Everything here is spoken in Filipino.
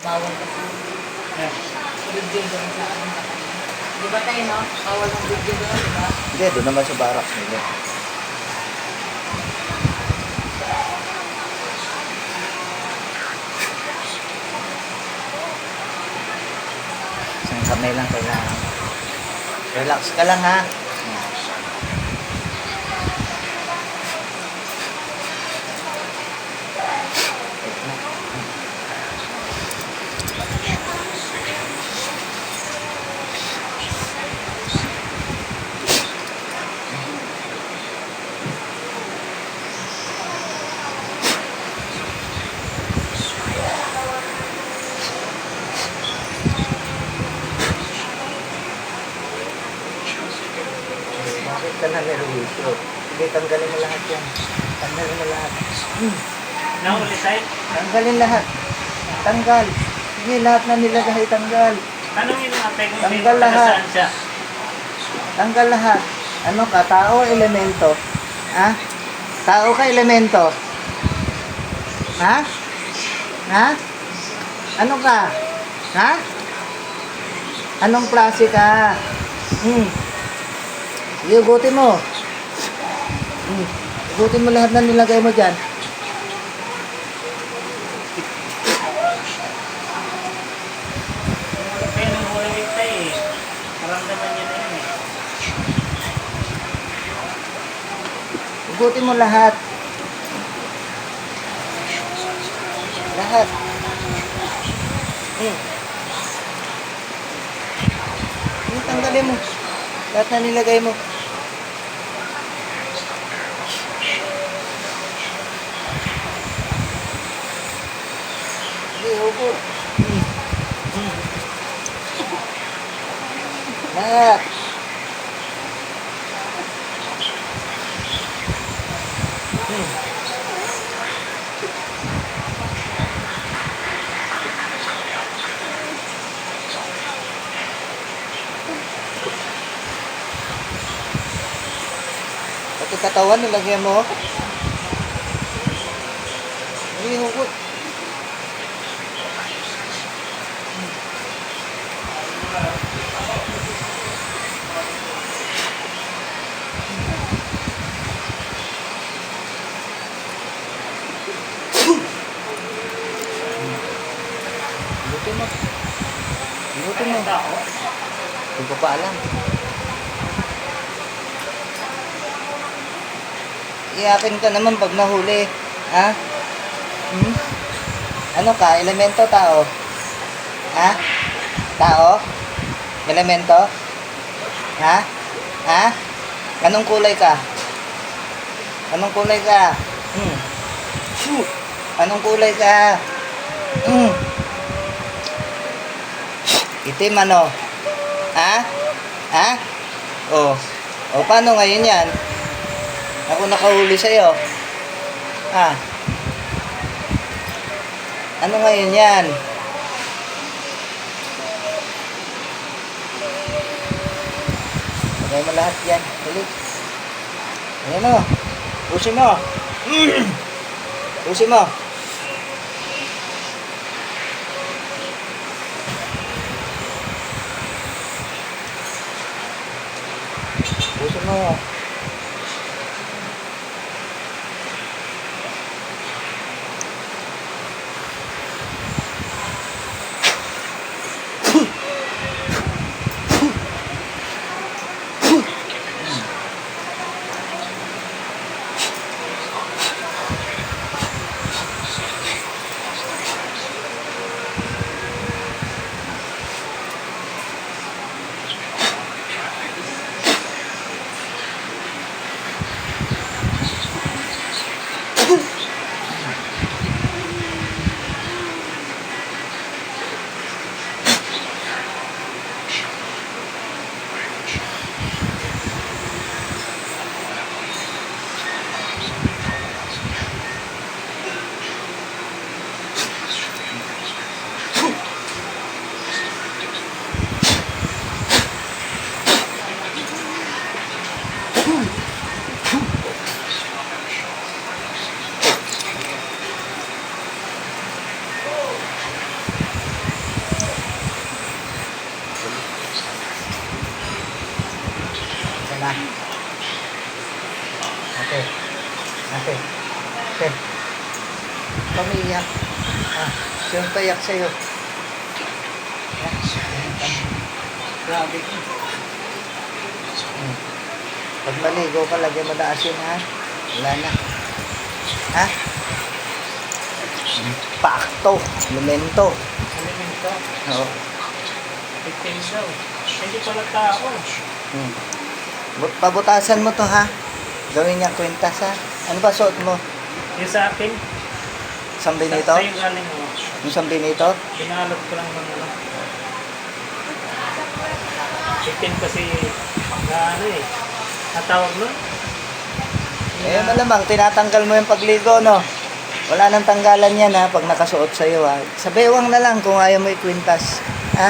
Bawal kasi. Video doon sa ating kapatid. Di ba tayo, no? Bawal ng video doon, di ba? Hindi, doon naman sa barracks nila. Isang kamay lang kailangan. Relax ka lang ha. Bakit ka na nervyoso? Sige, tanggalin mo lahat yan. Tanggalin mo lahat. Nahuli tayo. Tanggalin lahat. Tanggal. Sige, lahat na nilagay, tanggal. Tanungin mo ate kung Tanggal lahat. saan siya. Tanggal lahat. Ano ka? Tao o elemento? Ha? Tao ka elemento? Ha? Ha? Ano ka? Ha? Anong klase ka? Sige, ugutin mo. Ugutin mo lahat na nilagay mo dyan. Kaya nung huli tayo eh. Maramdaman niya na yun eh. Ugutin mo lahat. Lahat. Tanggalin mo. Lahat na nilagay mo. Sige, ugot. Lahat. Pati katawan nilagyan mo. Hindi, hugot. Hugutin mo. Hugutin mo. Hindi ko pa alam. Iyakin ka naman pag nahuli. Ha? Ano ka? Elemento, tao? Ha? Tao? Elemento? Ha? Ha? Anong kulay ka? Anong kulay ka? Anong kulay ka? Itim ano? Ha? Ha? O, paano ngayon yan? Ako nakahuli sa'yo. Ah. Ano ngayon yan? Lagay mo lahat yan. Dali. Ayan o. Pusin mo. Pusin mo. Pusin mo. Ate. Ate. Ate. Pamiyak. Sino payak sa'yo? Grabe. Pag maligo ka, lagyan mo na asin, ha? Wala na. Ha? Pakto. Lumento. Alimento. Oo. 15 daw. Hindi pala tao. Pabutasan mo to, ha? Gawin niya kwintas, ha? Ano ba suot mo? Yung sa akin, San Benito? sa yung galing mo. Yung San Benito? Binalot ko lang ng ano. 15 kasi na ano eh. Natawag nun? Eh, malamang, tinatanggal mo yung pagligo, no? Wala nang tanggalan yan, ha? Pag nakasuot sa'yo, ha? Sa bewang na lang kung ayaw mo ikwintas. Ha?